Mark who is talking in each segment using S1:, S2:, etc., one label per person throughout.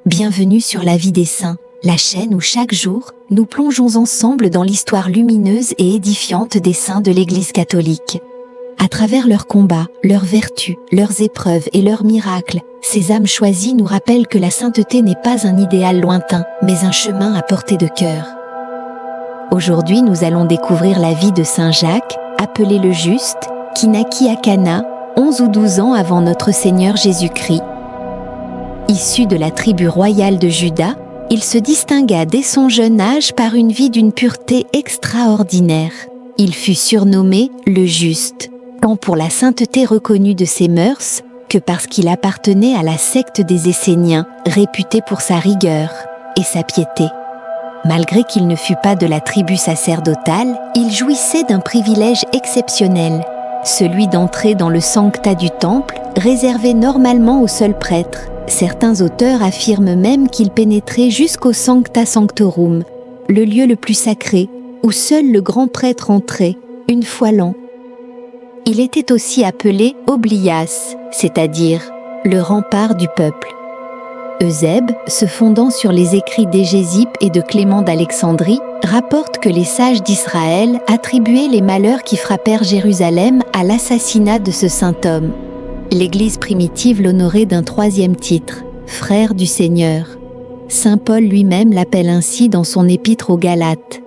S1: Bienvenue sur La Vie des Saints, la chaîne où chaque jour, nous plongeons ensemble dans l'histoire lumineuse et édifiante des saints de l'Église catholique. À travers leurs combats, leurs vertus, leurs épreuves et leurs miracles, ces âmes choisies nous rappellent que la sainteté n'est pas un idéal lointain, mais un chemin à portée de cœur. Aujourd'hui, nous allons découvrir la vie de Saint Jacques, appelé le Juste, qui naquit à Cana, 11 ou 12 ans avant notre Seigneur Jésus-Christ. Issu de la tribu royale de Juda, il se distingua dès son jeune âge par une vie d'une pureté extraordinaire. Il fut surnommé le Juste, tant pour la sainteté reconnue de ses mœurs, que parce qu'il appartenait à la secte des Esséniens, réputée pour sa rigueur et sa piété. Malgré qu'il ne fût pas de la tribu sacerdotale, il jouissait d'un privilège exceptionnel, celui d'entrer dans le sancta du temple, réservé normalement aux seuls prêtres. Certains auteurs affirment même qu'il pénétrait jusqu'au sancta sanctorum, le lieu le plus sacré, où seul le grand prêtre entrait, une fois l'an. Il était aussi appelé Oblias, c'est-à-dire le rempart du peuple. Eusèbe, se fondant sur les écrits d'Hégésippe et de Clément d'Alexandrie, rapporte que les sages d'Israël attribuaient les malheurs qui frappèrent Jérusalem à l'assassinat de ce saint homme. L'Église primitive l'honorait d'un troisième titre, frère du Seigneur. Saint Paul lui-même l'appelle ainsi dans son épître aux Galates.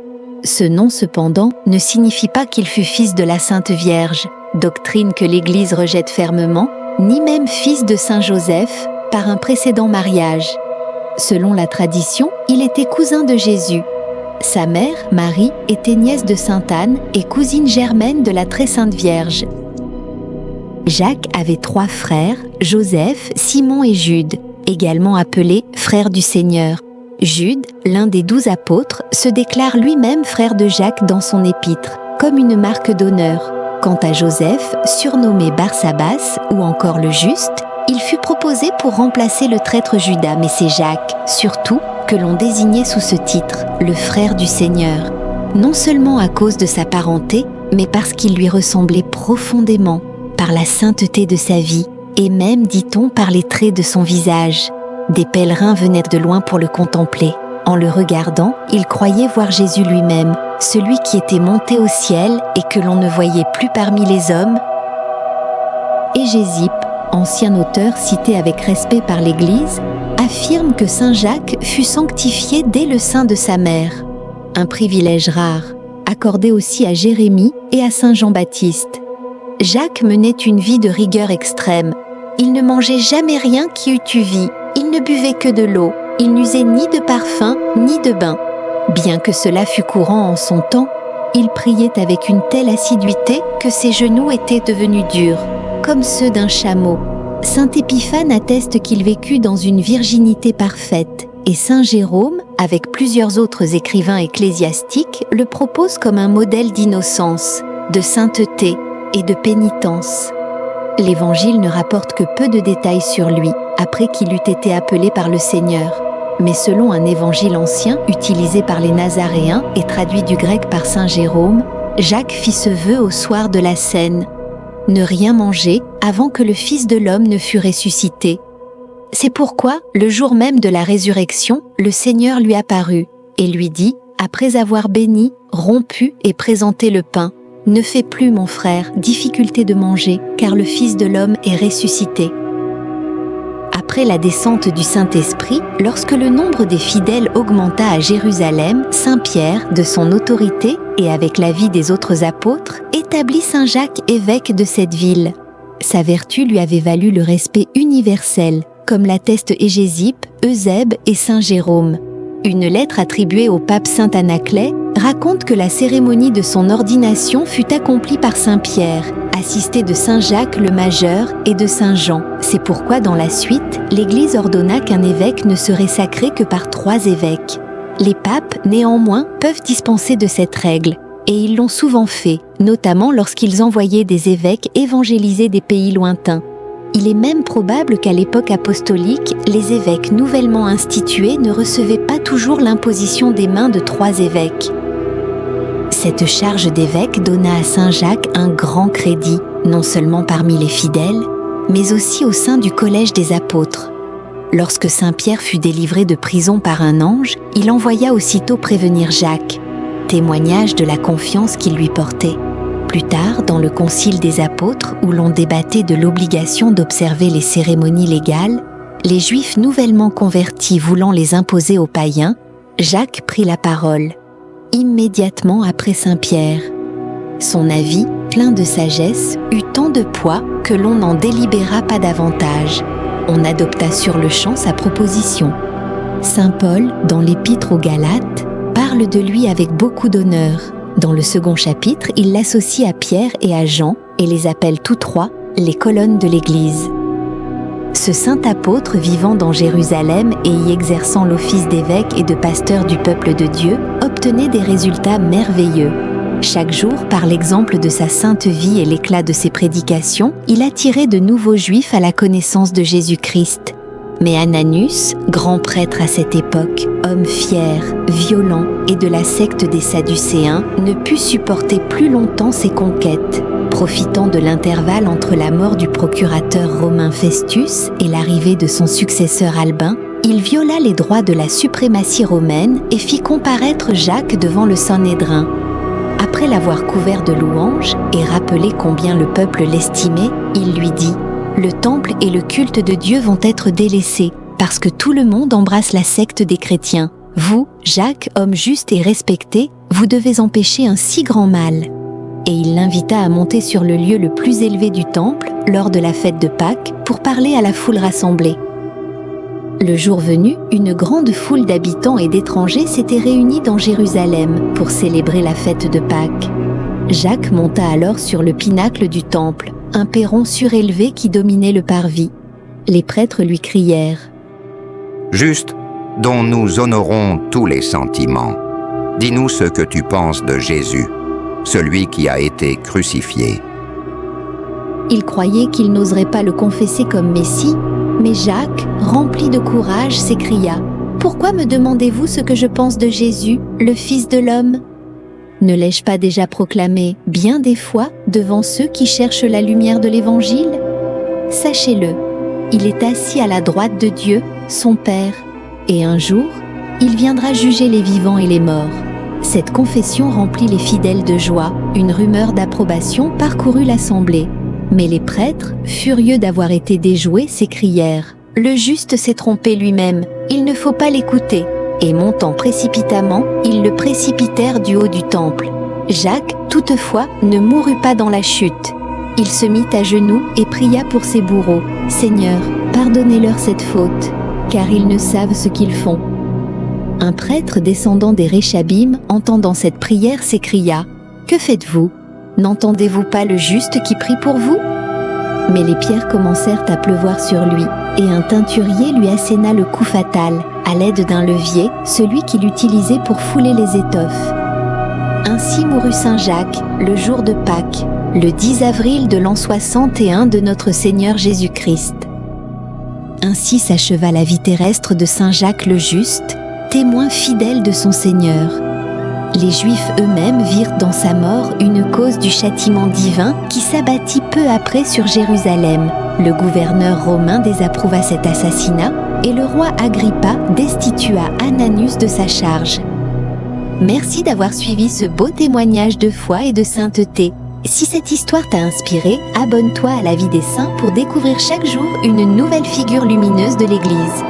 S1: Ce nom, cependant, ne signifie pas qu'il fut fils de la Sainte Vierge, doctrine que l'Église rejette fermement, ni même fils de Saint Joseph, par un précédent mariage. Selon la tradition, il était cousin de Jésus. Sa mère, Marie, était nièce de Sainte Anne et cousine germaine de la Très Sainte Vierge. Jacques avait 3 frères, Joseph, Simon et Jude, également appelés frères du Seigneur. Jude, l'un des 12 apôtres, se déclare lui-même frère de Jacques dans son épître, comme une marque d'honneur. Quant à Joseph, surnommé Barsabas ou encore le Juste, il fut proposé pour remplacer le traître Judas, mais c'est Jacques, surtout, que l'on désignait sous ce titre, le frère du Seigneur. Non seulement à cause de sa parenté, mais parce qu'il lui ressemblait profondément, par la sainteté de sa vie, et même, dit-on, par les traits de son visage. Des pèlerins venaient de loin pour le contempler. En le regardant, ils croyaient voir Jésus lui-même, celui qui était monté au ciel et que l'on ne voyait plus parmi les hommes. Hégésippe, ancien auteur cité avec respect par l'Église, affirme que Saint Jacques fut sanctifié dès le sein de sa mère. Un privilège rare, accordé aussi à Jérémie et à Saint Jean-Baptiste. Jacques menait une vie de rigueur extrême. Il ne mangeait jamais rien qui eût eu vie. Il ne buvait que de l'eau. Il n'usait ni de parfum, ni de bain. Bien que cela fût courant en son temps, il priait avec une telle assiduité que ses genoux étaient devenus durs, comme ceux d'un chameau. Saint Épiphane atteste qu'il vécut dans une virginité parfaite, et Saint Jérôme, avec plusieurs autres écrivains ecclésiastiques, le propose comme un modèle d'innocence, de sainteté et de pénitence. L'Évangile ne rapporte que peu de détails sur lui, après qu'il eût été appelé par le Seigneur. Mais selon un évangile ancien, utilisé par les Nazaréens et traduit du grec par Saint Jérôme, Jacques fit ce vœu au soir de la Cène: ne rien manger avant que le Fils de l'homme ne fût ressuscité. C'est pourquoi, le jour même de la résurrection, le Seigneur lui apparut et lui dit, après avoir béni, rompu et présenté le pain: ne fais plus, mon frère, difficulté de manger, car le Fils de l'homme est ressuscité. Après la descente du Saint-Esprit, lorsque le nombre des fidèles augmenta à Jérusalem, Saint Pierre, de son autorité et avec l'avis des autres apôtres, établit Saint Jacques évêque de cette ville. Sa vertu lui avait valu le respect universel, comme l'attestent Hégésippe, Eusèbe et Saint Jérôme. Une lettre attribuée au pape Saint Anaclet raconte que la cérémonie de son ordination fut accomplie par Saint Pierre, assisté de Saint Jacques le Majeur et de Saint Jean. C'est pourquoi dans la suite, l'Église ordonna qu'un évêque ne serait sacré que par 3 évêques. Les papes, néanmoins, peuvent dispenser de cette règle, et ils l'ont souvent fait, notamment lorsqu'ils envoyaient des évêques évangéliser des pays lointains. Il est même probable qu'à l'époque apostolique, les évêques nouvellement institués ne recevaient pas toujours l'imposition des mains de 3 évêques. Cette charge d'évêque donna à Saint Jacques un grand crédit, non seulement parmi les fidèles, mais aussi au sein du collège des apôtres. Lorsque Saint Pierre fut délivré de prison par un ange, il envoya aussitôt prévenir Jacques, témoignage de la confiance qu'il lui portait. Plus tard, dans le Concile des Apôtres, où l'on débattait de l'obligation d'observer les cérémonies légales, les Juifs nouvellement convertis voulant les imposer aux païens, Jacques prit la parole, immédiatement après Saint Pierre. Son avis, plein de sagesse, eut tant de poids que l'on n'en délibéra pas davantage. On adopta sur-le-champ sa proposition. Saint Paul, dans l'Épître aux Galates, parle de lui avec beaucoup d'honneur. Dans le second chapitre, il l'associe à Pierre et à Jean et les appelle tous trois les colonnes de l'Église. Ce saint apôtre vivant dans Jérusalem et y exerçant l'office d'évêque et de pasteur du peuple de Dieu obtenait des résultats merveilleux. Chaque jour, par l'exemple de sa sainte vie et l'éclat de ses prédications, il attirait de nouveaux Juifs à la connaissance de Jésus-Christ. Mais Ananus, grand prêtre à cette époque, homme fier, violent et de la secte des Sadducéens, ne put supporter plus longtemps ses conquêtes. Profitant de l'intervalle entre la mort du procurateur romain Festus et l'arrivée de son successeur Albin, il viola les droits de la suprématie romaine et fit comparaître Jacques devant le Sanhédrin. Après l'avoir couvert de louanges et rappelé combien le peuple l'estimait, il lui dit « Le temple et le culte de Dieu vont être délaissés, parce que tout le monde embrasse la secte des chrétiens. Vous, Jacques, homme juste et respecté, vous devez empêcher un si grand mal. » Et il l'invita à monter sur le lieu le plus élevé du temple, lors de la fête de Pâques, pour parler à la foule rassemblée. Le jour venu, une grande foule d'habitants et d'étrangers s'était réunie dans Jérusalem pour célébrer la fête de Pâques. Jacques monta alors sur le pinacle du temple, un perron surélevé qui dominait le parvis. Les prêtres lui crièrent «
S2: Juste, dont nous honorons tous les sentiments, dis-nous ce que tu penses de Jésus, celui qui a été crucifié. »
S1: Il croyait qu'il n'oserait pas le confesser comme Messie, mais Jacques, rempli de courage, s'écria « Pourquoi me demandez-vous ce que je pense de Jésus, le Fils de l'homme ? Ne l'ai-je pas déjà proclamé bien des fois devant ceux qui cherchent la lumière de l'Évangile ? Sachez-le, il est assis à la droite de Dieu, son Père, et un jour, il viendra juger les vivants et les morts. » Cette confession remplit les fidèles de joie. Une rumeur d'approbation parcourut l'assemblée. Mais les prêtres, furieux d'avoir été déjoués, s'écrièrent « Le juste s'est trompé lui-même, il ne faut pas l'écouter !» Et montant précipitamment, ils le précipitèrent du haut du temple. Jacques, toutefois, ne mourut pas dans la chute. Il se mit à genoux et pria pour ses bourreaux. « Seigneur, pardonnez-leur cette faute, car ils ne savent ce qu'ils font. » Un prêtre descendant des Réchabim, entendant cette prière, s'écria « Que faites-vous ? N'entendez-vous pas le juste qui prie pour vous ?» Mais les pierres commencèrent à pleuvoir sur lui, et un teinturier lui asséna le coup fatal, à l'aide d'un levier, celui qu'il utilisait pour fouler les étoffes. Ainsi mourut Saint Jacques, le jour de Pâques, le 10 avril de l'an 61 de notre Seigneur Jésus-Christ. Ainsi s'acheva la vie terrestre de Saint Jacques le Juste, témoin fidèle de son Seigneur. Les Juifs eux-mêmes virent dans sa mort une cause du châtiment divin qui s'abattit peu après sur Jérusalem. Le gouverneur romain désapprouva cet assassinat et le roi Agrippa destitua Ananus de sa charge. Merci d'avoir suivi ce beau témoignage de foi et de sainteté. Si cette histoire t'a inspiré, abonne-toi à la vie des saints pour découvrir chaque jour une nouvelle figure lumineuse de l'Église.